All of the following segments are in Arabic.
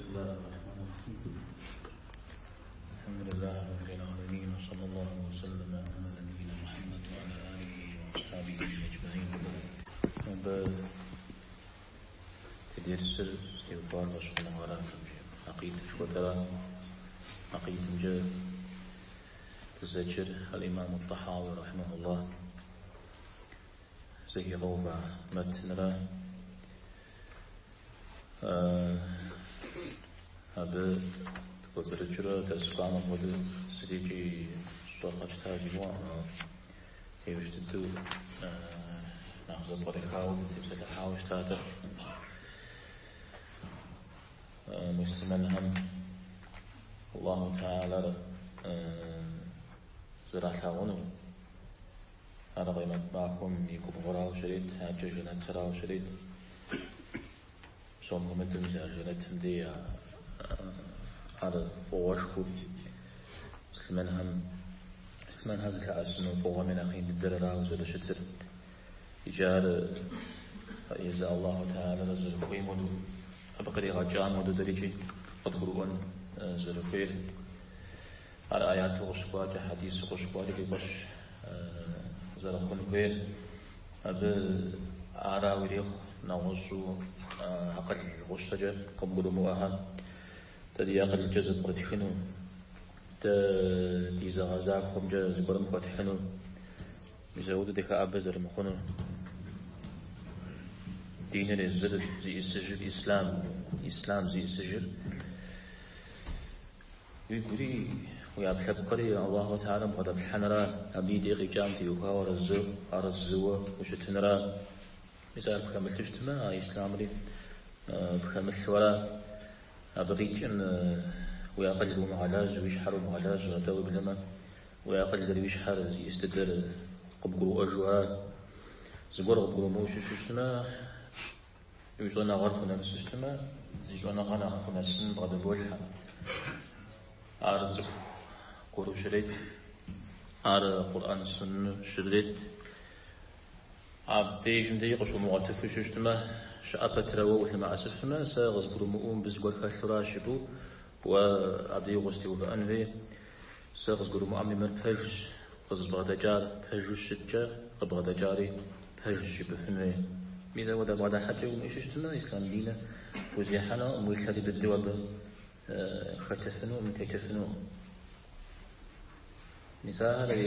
الله الرحمن الرحيم. الحمد لله رب العالمين، وصلى الله وسلم على نبينا محمد وعلى آله وأصحابه أجمعين. تدرس استغفار وسبحانه وتعالى عقيدة وترى عقيدة جاء تذكر الإمام الطحاوي رحمه الله زي غوبة متنرى هذا تقدر تسقام هذا سريجي طاقة تاجوا يوجدوا ناخذ بريخاو تبصر حاوش تاتا مسلمان هم الله تعالى زرع ثاونه هذا قيمة معكم يكون غراو شريد هاجو جنات سراو شريد صوم ممتن جنات مدي هذا فواشكو مسلمان هم مسلمان هذا الأسنو فوق من أخين الدر راو زر شتر إجار يزا الله تعالى زر قيمه أبقري غجام ودريجي أدخلون زر خير على آيات غشبات حديث غشبات كبش زرقون خير أبى أرى وريخ نوصو عقل غشجة قبل مؤهل تدي عقل الجزء قتحنو تدي زغزاق خمجة زبرم قتحنو مزود ديك أبزر مخنو دين الزر زي السجل إسلام زي السجل يقولي ويا بحبقري الله تعالى مقدر الحنرا أبي ديقي جامتي وكاور الزوة وشتنرا مثال بكامل تجتمع إسلام لي بكامل ثورة أبغيك أن ويا قلبه معلاج ويشحروا معلاج وتوي بلما ويا قلبه ويشحر زي استدر قبقروا أجوها زبور قبقروا موش شتما يجونا غرفنا بسجتما زيجونا غنى سن بغد الوجه أرزق قرو شريت أرى قرآن السنة شريت عبدي جندي قشو مغتف شجتما شأبت روا وثما أسفما ساغز قرمؤون بزقر خسرا شبو وعبدي غستي وبأنوي ساغز قرمؤون من فج قز بغدجار فج الشجة بغدجاري فج بفنوي ميزا ودا بعد حتى ومشجتما إسلام دينا وزيحنا ومشهد بالدواب ختفنو من تكفنو نساء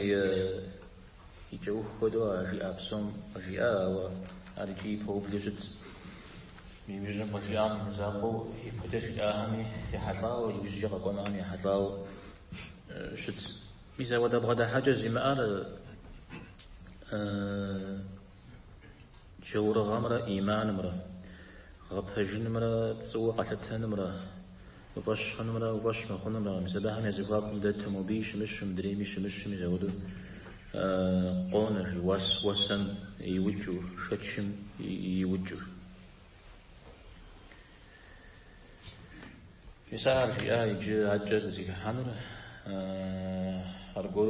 يجوه خدوا أجي أبسم أجي وأرجي بوبلجت ميجن بجيان مزاقو يفتش أهمي يحطاو يجي قنامي يحطاو شت ميزا ودا بغدا حاجة زي ما جور غمرة إيمان مرة غبهجن مرة تسوق قتلتها مرة وباش خنمرا وباش ما خنمرا مسباح مزقاكم دتهم وبيش مش مدري مش مزودو قونر وسن يوجو شتشم يوجو يسار في جي عجل زي حنر أرجو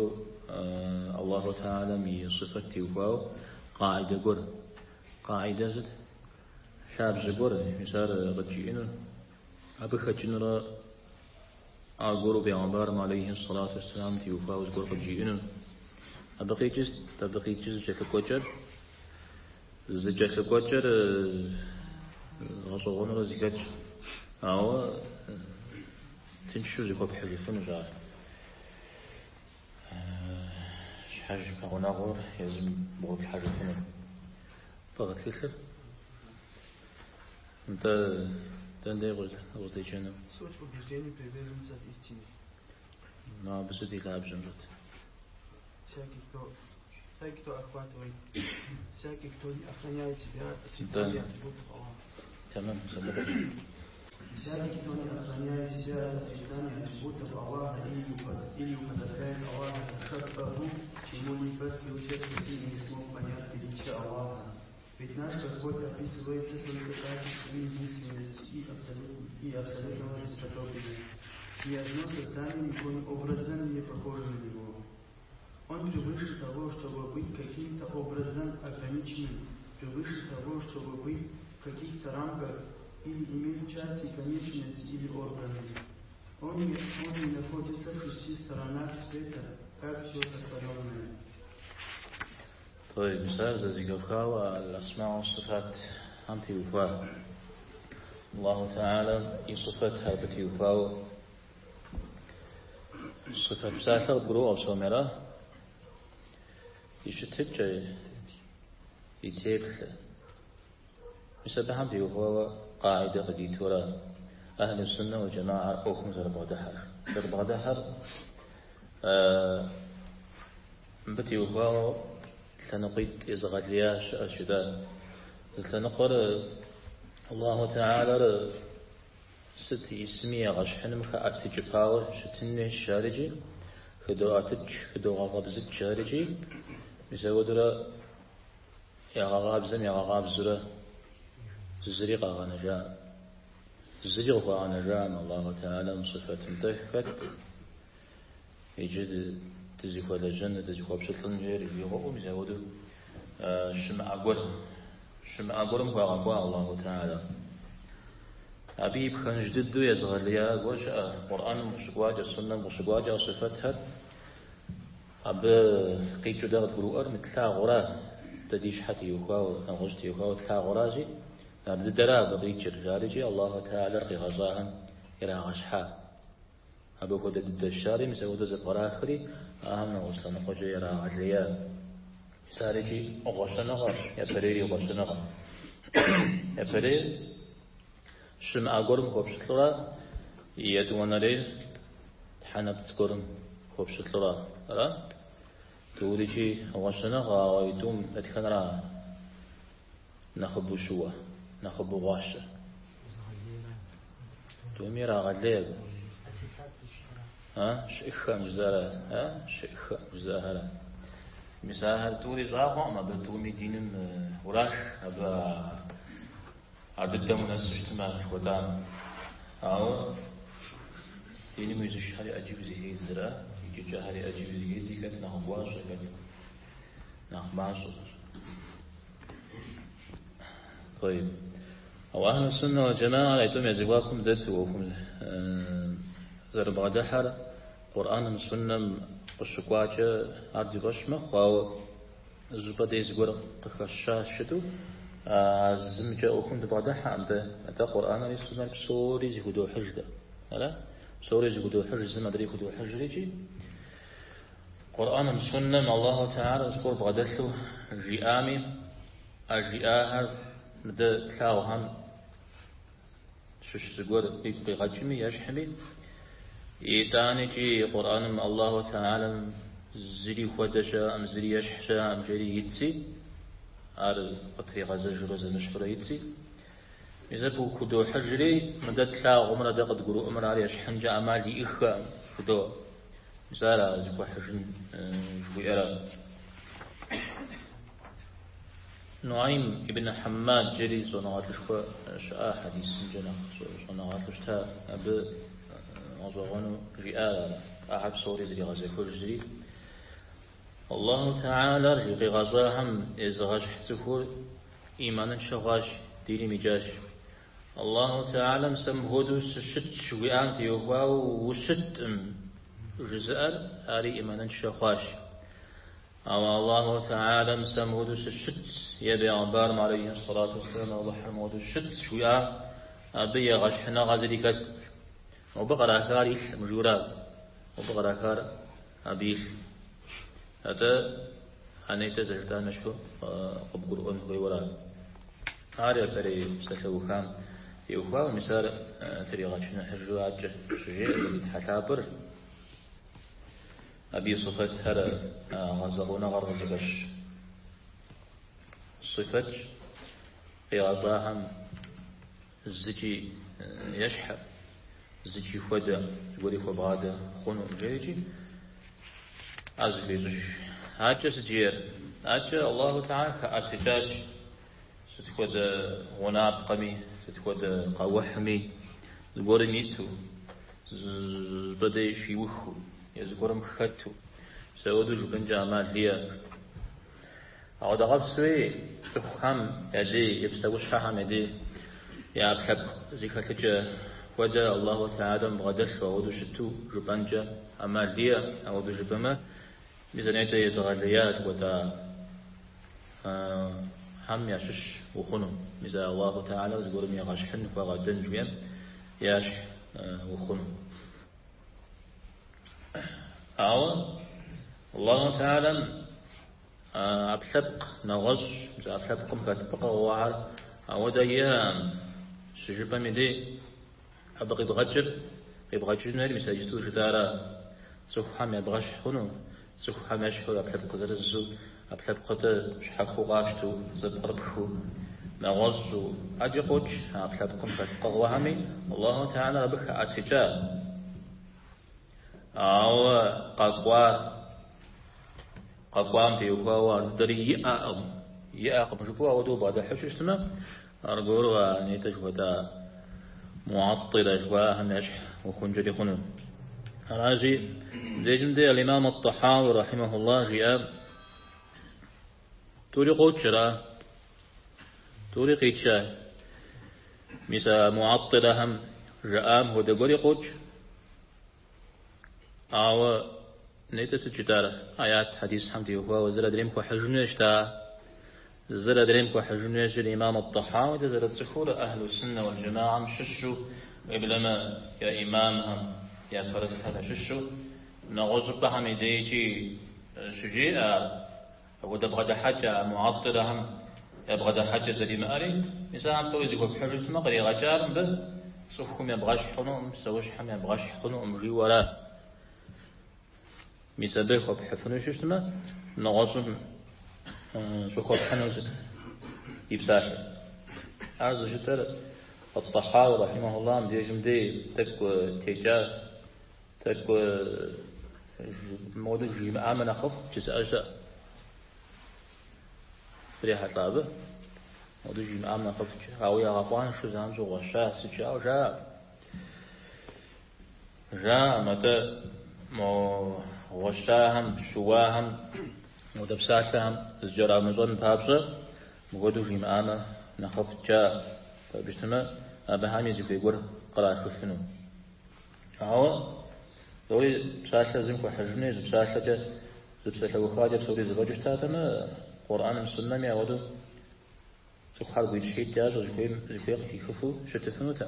الله تعالى مي صفتي وفاو قاعدة قر قاعدة زد شاب زبور يسار رجينا أبخ جنرا أقول بيعمر عليه الصلاة والسلام تيوفا وزقول قجينا أبقي جز جف كوجر زجف كوجر غصوغون رزقج أو تنشو زقوا بحذفون جار شحاج كهونا غور يزم بقول بحذفون فقط كسر أنت تندي غزدي جنو суть убеждений приверженцев истине. Но обсуди лаб жмрут. Всякий, кто охватывает, всякий, кто охраняет себя от отрицания атрибутов Аллаха. Тамам, всякий, кто не охраняет себя от отрицания атрибутов Аллаха или употребляет Аллаха как Богу, чему не простил сердце и не смог понять величие Аллаха. Ведь наш Господь описывается только качеством единственности и абсолютного бесподобия. Ни одно создание никоим образом не похоже на Него. Он превыше того, чтобы быть каким-то образом ограниченным, превыше того, чтобы быть в каких-то рамках или имеют части, конечности или органы. Он не находится в 6 сторонах света, как все сотворенное. طيب مثال ذكر الأسماء والصفات أنت وفاء الله تعالى يصفتها بتي وفاء صفات بساثر بروء أو صومرة يشتج يتيبث يسبحان في وفاء قاعدة قديتورا أهل السنة والجماعة أوكم زربغدحر بتي وفاء سنقيت إزغالياش أشداء سنقر الله تعالى ستي اسمية غشحنم خأتج باو شتنه الشارجي خدو أتج خدو غابزك شارجي بسودرا يا غابزم يا غابزرا زريق غنجان زريق غنجان الله تعالى مصفة تهفت يجد تزيكوا لجنة تزيكوا بشطلن جير يغوم يزودوا شمع أقولم قاقوا الله تعالى أبي بخن جددو يزغليا قولش القرآن مشقواجة السنة مشقواجة صفتها أبي قيتو داغت قلوئر مثلا غراه تديش حتي يخواو نغشتي يخواو تلا غراجي أبي دراب قيتر جارجي الله تعالى قغزاها إلى غشحا أبو خود الدشاري مسعود زبر آخري أهم وصلنا خجي يرى عزليا سارجي أغشنغا يبريري أغشنغا يبرير شم أقرم خبشتلرا يدوان لي حنب تسكرم خبشتلرا را توليجي أغشنغا ويدوم أتخنرا نخبو شوا نخبو غاشة تومي را غليب شيخا مزارة شيخا مزاهرة مساهر توري زاغو ما بتومي دينم وراش أبا عددهم نسجتما ودان أو دينم يزش هاري أجيب زي زرا يجي هاري أجيب زي كت نخبواش كت نخباش. طيب أو أهل السنة والجماعة ليتم يزواكم ذاتوكم زربغدحر قرآن سنة الشقواجة عبد بشمخ أو زبدة زغور تخشاشتو زمجة أكون تبغدحر عند هذا قرآن السنة بسوري زغدو حجدة هلا سوري زغدو حج زم أدري زغدو حجريجي قرآن سنة الله تعالى زغور بغدثو جيامي أجياهر مدة ثاوهم شش زغور بيغجمي يشحمي إيتاني كي قرآن الله تعالى زري خدشا أم زري يشحشا أم جري يتسي أر قطري غزة نشفر يتسي إذا بو كدو حجري مدد لا غمرة دقد قرو أمر علي يشحنجا أمالي إخا كدو زارا زكو حجن جوي أرى نعيم ابن حماد جري صنعات الشفاء شاء حديث جنة صنعات الشفاء أب وضعونه رئالة أحب صوري زي غزة كل جري الله تعالى رجي غزاهم إذا غاش حتفور إيمانا شغاش ديري مجاش الله تعالى مسمهدو سشت شويان تيوهاو وشت جزء هاري إيمانا شغاش أو الله تعالى مسمهدو سشت يبي عبار عليه الصلاة والسلام وضح الموضوع شت شويان أبي غاش حنا غزري كت وبقرا كاريس مجورات وبقرا كار أبيس هذا أنا تزلتان مشكو قبقر أنه غيورا هاري أبري سلسو خام يوفا ومسار تريغا شنا حجوات شجيء حتابر أبي صفت هذا غزغونا غرغزبش صفت قياضاهم الزكي يشحب زكي فدا يقولي فبعده خونو جيجي أزليزش هاجة سجير هاجة الله تعالى كأتجاج ستكود غناب قمي ستكود قوحمي زبور نيتو زبدي شيوخو يزبور مختو سودو جبن جامال ليا أو دغب سوي تخم يدي يبسوش حام يدي يا بحب زكاة وجه الله تعالى مغدش وعود شتو جبانجا أما ليا أعود جبما ميزانية يزغاليات ودا هم يشش وخنو ميزا الله تعالى وزقول مي غاشحن فغدن جوين ياش وخنو أو الله تعالى أبسبق نغش ميزا أبسبق مكتبق وعر أود أيام سجبا مدي أبغى يبغجر نهر مساجدو جدارا سوحام يبغش خنو سوحام يشحو أبسبق درزو أبسبق شحكو غاشتو زبربخو نغزو أجيقوش أبسبق مكتبق وهمي الله تعالى بك أتجاه أو قاقوام في يقوى دري يأقم شكوى ودو بعد حشش تما أرجو نيتش ودا معطلة جواها نشح وخنجري خنو راجي زي جمدي الإمام الطحاوي رحمه الله جاء توري قوتشرا توري قيتشا مسا معطلة هم جاء ودا قولي قوتش أو نيتس جدار آيات حديث حمدي وهو وزر دريمكو حجنشتا زر دريمكو حجنش الإمام الطحاوي زر تسخور أهل السنة والجماعة مششو إبلما يا إمامهم يا فرد هذا ششو نغزب بهم يديجي شجيئة ودبغد حاجة معطلهم يبغد حاجة زي مالي إذا عم سوي زيكو بحجة مقري غجار به صفكم يبغاش حنوم سويش حم يبغاش حنوم ري ولا مسابق خب حفنو ششتما نغزب شكوب حنوز يبساش عرض جتر الطحاوي رحمه الله مدي جمدي تكو تيجا تكو موضوع جيم آمن خف جزء أجزاء فريحة طابة موضوع جيم آمن خف غاوية غفوان شو زانزو غشاء سجاو جاء متى مو غشاهم شواهم ودبساتهم زجرا مزون بابزة مقودو جيم آمن نخف جاء فبجتمع أبهامي زي بيقول قرأ خفنو أهو دوري بساشة زمكو حجمني زبساشة زبساشة وخاجة بسوري زباجش تاتما قرآن السنة ميعودو سبحان بيجحيد جاز وزفيق يخفو شتفنو تا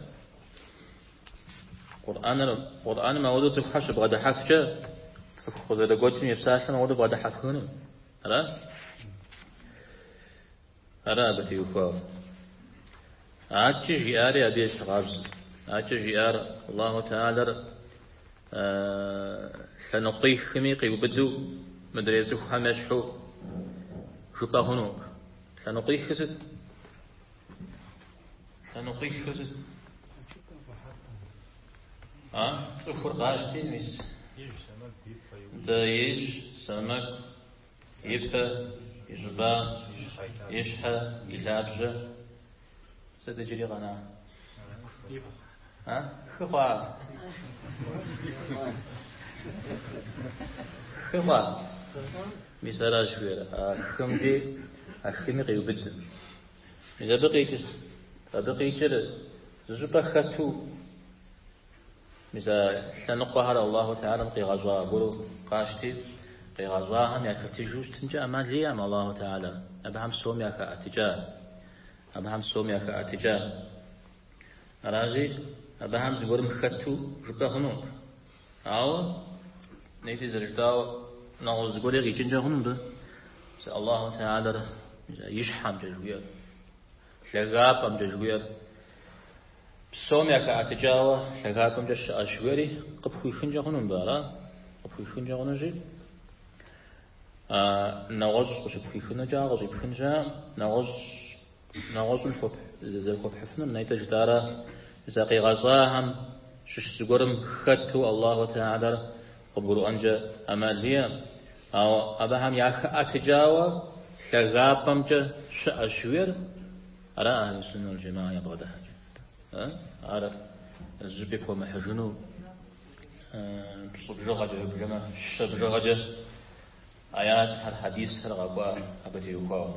قرآن ميعودو سبحان بغدا حفجة سبحان إذا قلت يبساشة ميعودو بغدا حفنو أرى بتي وفاو أتش جياري أبيش غابز أتش جيار الله تعالى سنقيه خميقي وبدو مدري يزوف حمشحو شوفا هنو سنقيه خزد سفر قاشتين ميس دايج سمك يبا يجبا يشحى يلابجة ستجري غنا خفا مثال شوية خمدي أخمي قيوبد إذا بقيت زجبا خاتو مثال سنقوها الله تعالى قي غزوة بولو قاشتي قي غزواهم يكفتي جوش تنجا أما ليام الله تعالى أبهم سوم يكا أتجاه راجي أبهم زبور مخاتو جبا هنو أو نيتي زرجتاو نغز زبور يغي جنجا هنو به الله تعالى يشحم ججوير شغابم ججوير سوم يكا أتجاوه شغابم جش أشويري قبخوي خنجا هنو به قبخوي خنجا هنو جي نغز قبخوي خنجا غزي بخنجا نغز الفب إذا الفب حفنا من يتجدارا إذا قي غزاهم شش سقرم خدتو الله تعالى قبرو أنجا أماليا أو أبهم يأخ أتجاوى شغابم جا شأشوير أرى أهل السنة والجماعة يبغى ده أرى الزبيك ومحجنو صبجغجة بجمع شبجغجة آيات الحديث هالغابة أبتي وقاو